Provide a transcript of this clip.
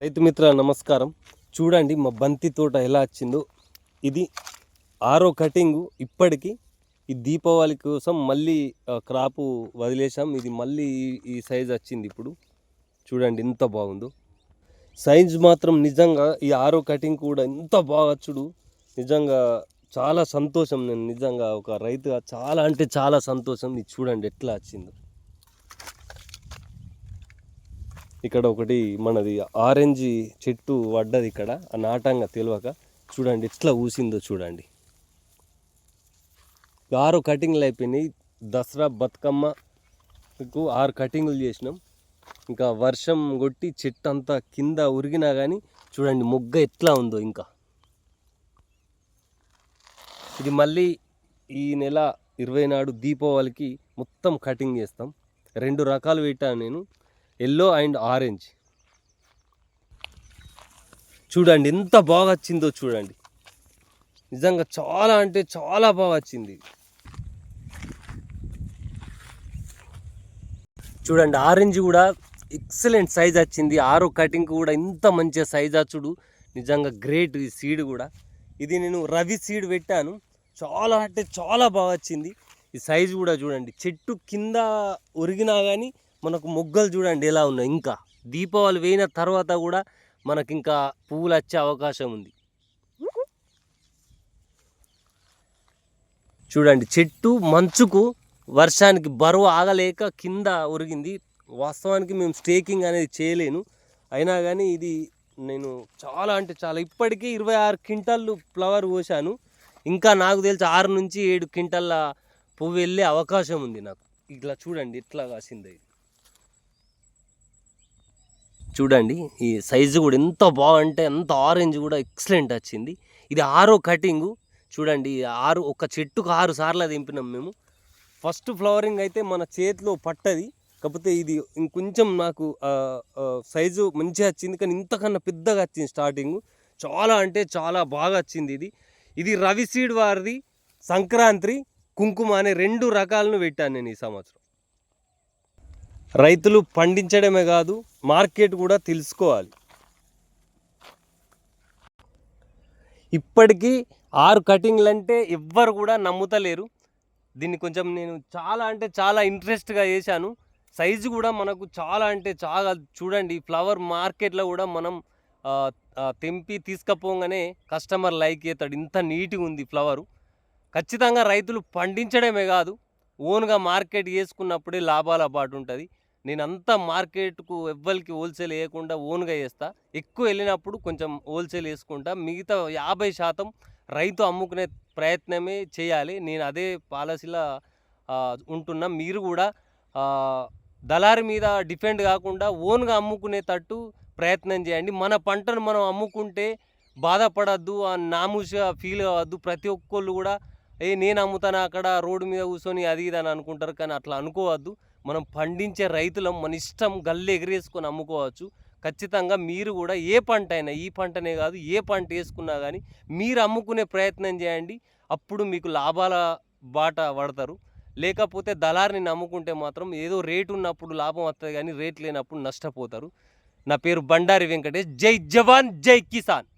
రైతు మిత్ర నమస్కారం. చూడండి మా బంతి తోట ఎలా వచ్చిందో. ఇది 6వ కటింగు. ఇప్పటికి ఈ దీపావళి కోసం మళ్ళీ క్రాపు వదిలేసాం. ఇది మళ్ళీ ఈ సైజ్ వచ్చింది. ఇప్పుడు చూడండి ఎంత బాగుందో. సైజ్ మాత్రం నిజంగా ఈ 6వ కటింగ్ కూడా ఎంత బాగా చూడు. నిజంగా చాలా సంతోషం. నేను నిజంగా ఒక రైతుగా చాలా అంటే చాలా సంతోషం. ఇది చూడండి ఎట్లా వచ్చిందో. ఇక్కడ ఒకటి మనది ఆరెంజ్ చెట్టు పడ్డది ఇక్కడ నాటంగా తెలియక. చూడండి ఎట్లా ఊసిందో చూడండి. 6 కటింగ్లు అయిపోయినాయి. దసరా బతుకమ్మకు 6 కటింగులు చేసినాం. ఇంకా వర్షం కొట్టి చెట్టు అంతా కింద ఉరిగినా కానీ చూడండి మొగ్గ ఎట్లా ఉందో. ఇంకా ఇది మళ్ళీ ఈ నెల 20 నాడు దీపావళికి మొత్తం కటింగ్ చేస్తాం. 2 రకాలు పెట్టాను నేను, ఎల్లో అండ్ ఆరెంజ్. చూడండి ఎంత బాగా వచ్చిందో చూడండి. నిజంగా చాలా అంటే చాలా బాగా వచ్చింది. చూడండి ఆరెంజ్ కూడా ఎక్సలెంట్ సైజ్ వచ్చింది. 6 కటింగ్ కూడా ఇంత మంచిగా సైజ్ వచ్చుడు. నిజంగా గ్రేట్. ఈ సీడ్ కూడా ఇది నేను రవి సీడ్ పెట్టాను. చాలా అంటే చాలా బాగా వచ్చింది. ఈ సైజు కూడా చూడండి. చెట్టు కింద ఒరిగినా కానీ మనకు మొగ్గలు చూడండి ఎలా ఉన్నాయి. ఇంకా దీపావళి వేయిన తర్వాత కూడా మనకి ఇంకా పువ్వులు వచ్చే అవకాశం ఉంది. చూడండి చెట్టు మంచుకు వర్షానికి బరువు ఆగలేక కింద ఒరిగింది. వాస్తవానికి మేము స్టేకింగ్ అనేది చేయలేను. అయినా కానీ ఇది నేను చాలా అంటే చాలా ఇప్పటికీ 26 క్వింటాళ్ళు ఫ్లవర్ పోసాను. ఇంకా నాకు తెలిసి 6 నుంచి 7 క్వింటాళ్ళ పువ్వు వెళ్ళే అవకాశం ఉంది నాకు. ఇట్లా చూడండి ఎట్లా కాసింది. చూడండి ఈ సైజు కూడా ఎంత బాగుంటే అంత ఆరెంజ్ కూడా ఎక్సలెంట్ వచ్చింది. ఇది 6వ కటింగు. చూడండి 6 ఒక చెట్టుకు 6 సార్లు దింపినాం మేము. ఫస్ట్ ఫ్లవరింగ్ అయితే మన చేతిలో పట్టది. కాకపోతే ఇది ఇంకొంచెం నాకు సైజు మంచిగా వచ్చింది. కానీ ఇంతకన్నా పెద్దగా వచ్చింది స్టార్టింగ్. చాలా అంటే చాలా బాగా వచ్చింది. ఇది రవి సీడ్ వారిది సంక్రాంతి కుంకుమ అనే 2 రకాలను పెట్టాను నేను ఈ సంవత్సరం. రైతులు పండించడమే కాదు మార్కెట్ కూడా తెలుసుకోవాలి. ఇప్పటికీ 6 కటింగ్లు అంటే ఎవ్వరు కూడా నమ్ముతలేరు. దీన్ని కొంచెం నేను చాలా అంటే చాలా ఇంట్రెస్ట్గా చేశాను. సైజు కూడా మనకు చాలా అంటే చాలా చూడండి. ఫ్లవర్ మార్కెట్లో కూడా మనం తెంపి తీసుకపోగానే కస్టమర్ లైక్ చేస్తాడు. ఇంత నీట్గా ఉంది ఫ్లవరు. ఖచ్చితంగా రైతులు పండించడమే కాదు ఓన్గా మార్కెట్ చేసుకున్నప్పుడే లాభాల బాటు ఉంటుంది. నేనంతా మార్కెట్కు ఎవ్వరికి హోల్సేల్ వేయకుండా ఓన్గా వేస్తా. ఎక్కువ వెళ్ళినప్పుడు కొంచెం హోల్సేల్ వేసుకుంటా. మిగతా 50% రైతు అమ్ముకునే ప్రయత్నమే చేయాలి. నేను అదే పాలసీలో ఉంటున్నా. మీరు కూడా దళారి మీద డిపెండ్ కాకుండా ఓన్గా అమ్ముకునేటట్టు ప్రయత్నం చేయండి. మన పంటను మనం అమ్ముకుంటే బాధపడద్దు, నామూషగా ఫీల్ అవ్వద్దు. ప్రతి ఒక్కళ్ళు కూడా నేను అమ్ముతాను అక్కడ రోడ్డు మీద కూర్చొని అది ఇది అని అనుకుంటారు. కానీ అట్లా అనుకోవద్దు. మనం పండించే రైతులం మన ఇష్టం గల్లు ఎగిరేసుకొని అమ్ముకోవచ్చు. ఖచ్చితంగా మీరు కూడా ఏ పంట అయినా, ఈ పంటనే కాదు ఏ పంట వేసుకున్నా కానీ మీరు అమ్ముకునే ప్రయత్నం చేయండి. అప్పుడు మీకు లాభాల బాట పడతారు. లేకపోతే దళారిని నమ్ముకుంటే మాత్రం ఏదో రేటు ఉన్నప్పుడు లాభం వస్తుంది కానీ రేట్ లేనప్పుడు నష్టపోతారు. నా పేరు బండారి వెంకటేష్. జై జవాన్ జై కిసాన్.